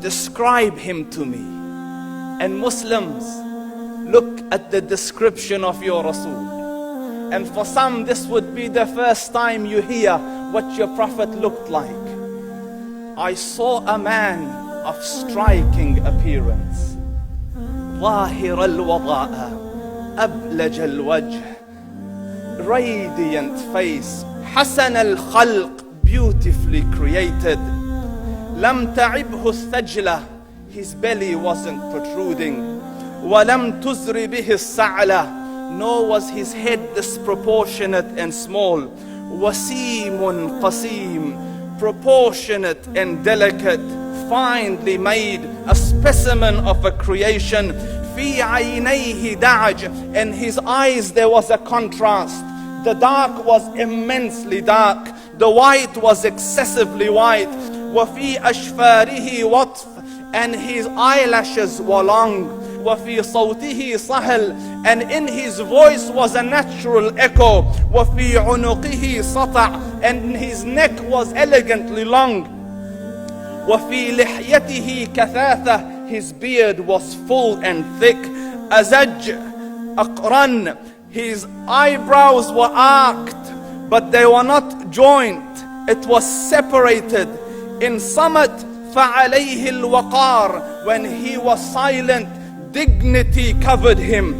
describe him to me. And Muslims, look at the description of your Rasul. And for some, this would be the first time you hear what your Prophet looked like. I saw a man of striking appearance. ظاهر الوضاء أبلج الوجه, radiant face, حسن الخلق, beautifully created. لم تعبه الثجلة, his belly wasn't protruding. ولم تزر به السعلة, nor was his head disproportionate and small. وسيم قسيم, proportionate and delicate, finely made, a specimen of a creation. في عينيه دعج, in his eyes there was a contrast. The dark was immensely dark, the white was excessively white. وفي أشفاره وطف, and his eyelashes were long. وفي صوته صهل, and in his voice was a natural echo. وفي عنقه سطع, and his neck was elegantly long. وفي لحيته كثاثة, his beard was full and thick. أزج أقرن, his eyebrows were arched, but they were not joined. It was separated. In صمت فعليه الوقار, when he was silent, dignity covered him.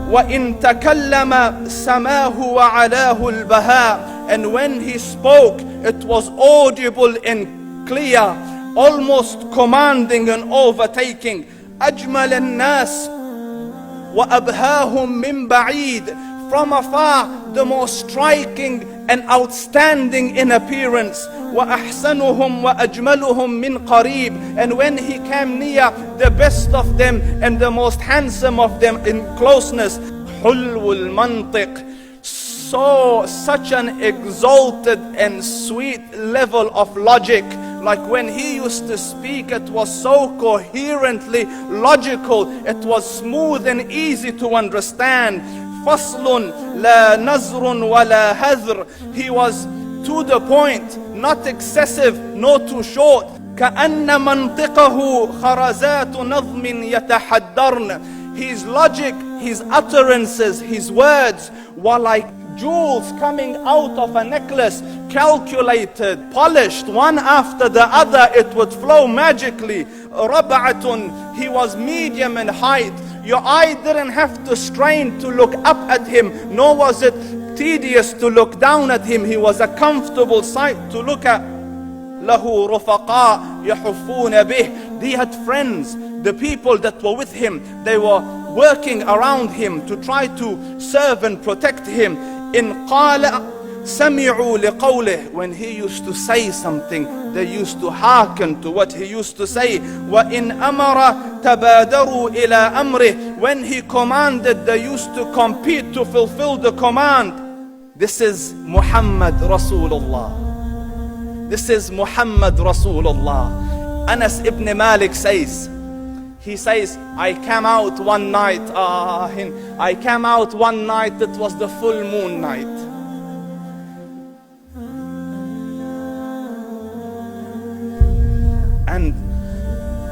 وإن تكلم سماه وعلاه البهاء, and when he spoke, it was audible and clear, almost commanding and overtaking. أجمل الناس وأبهاهم من بعيد, from afar the most striking and outstanding in appearance. وأحسنهم وأجملهم من قريب, and when he came near, the best of them and the most handsome of them in closeness. حلو المنطق, such an exalted and sweet level of logic. Like when he used to speak, it was so coherently logical, it was smooth and easy to understand. فصل لا نزر ولا هذر, he was to the point, not excessive, nor too short. كأن منطقه خرزات نظم يتحدرن, his logic, his utterances, his words were like jewels coming out of a necklace, calculated, polished, one after the other, it would flow magically. ربعة, he was medium in height. Your eye didn't have to strain to look up at him, nor was it tedious to look down at him. He was a comfortable sight to look at. له رفقاء يحفون به, he had friends, the people that were with him, they were working around him to try to serve and protect him. إن قال سمعوا لقوله, when he used to say something, they used to hearken to what he used to say. وإن أمر تبادروا إلى أمره, when he commanded, they used to compete to fulfill the command. This is Muhammad Rasulullah. This is Muhammad Rasulullah. Anas ibn Malik says, he says, I came out one night, it was the full moon night. And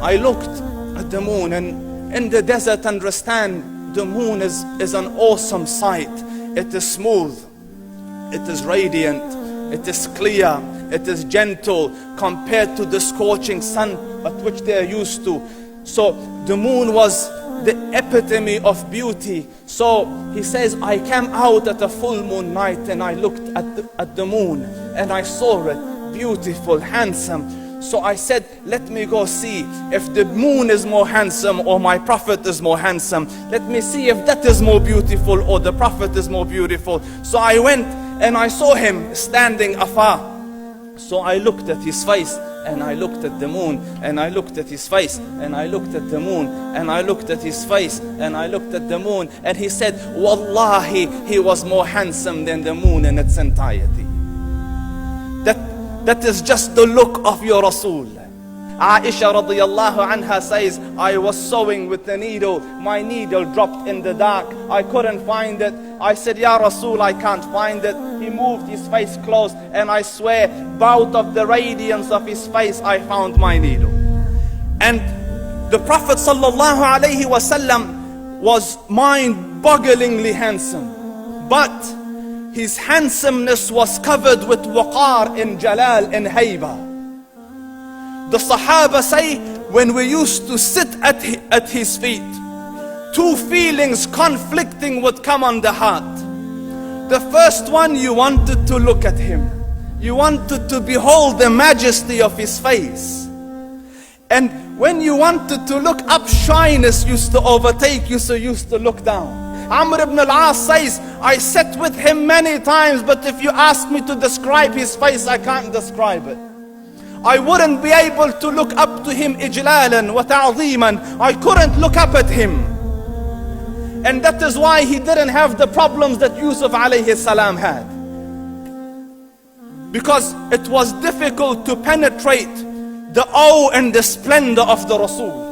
I looked at the moon, and in the desert, understand, the moon is an awesome sight. It is smooth, it is radiant, it is clear, it is gentle compared to the scorching sun at which they are used to. So the moon was the epitome of beauty. So he says, I came out at a full moon night and I looked at the moon and I saw it, beautiful, handsome. So I said, let me go see if the moon is more handsome or my Prophet is more handsome. Let me see if that is more beautiful or the Prophet is more beautiful. So I went and I saw him standing afar. So I looked at his face and I looked at the moon, and I looked at his face, and I looked at the moon, and I looked at his face, and I looked at the moon, and he said, Wallahi, he was more handsome than the moon in its entirety. That is just the look of your Rasul. Aisha radiyallahu anha says, I was sewing with the needle, my needle dropped in the dark, I couldn't find it. I said, Ya Rasul, I can't find it. He moved his face close, and I swear, out of the radiance of his face, I found my needle. And the Prophet sallallahu alaihi wasallam was mind-bogglingly handsome, but his handsomeness was covered with waqar and jalal and hayba. The Sahaba say, when we used to sit at his feet, two feelings conflicting would come on the heart. The first one, you wanted to look at him. You wanted to behold the majesty of his face. And when you wanted to look up, shyness used to overtake you, so you used to look down. Amr ibn al-As says, I sat with him many times, but if you ask me to describe his face, I can't describe it. I wouldn't be able to look up to him ijlalan wa ta'zeeman. I couldn't look up at him. And that is why he didn't have the problems that Yusuf alayhi salam had. Because it was difficult to penetrate the awe and the splendor of the Rasul.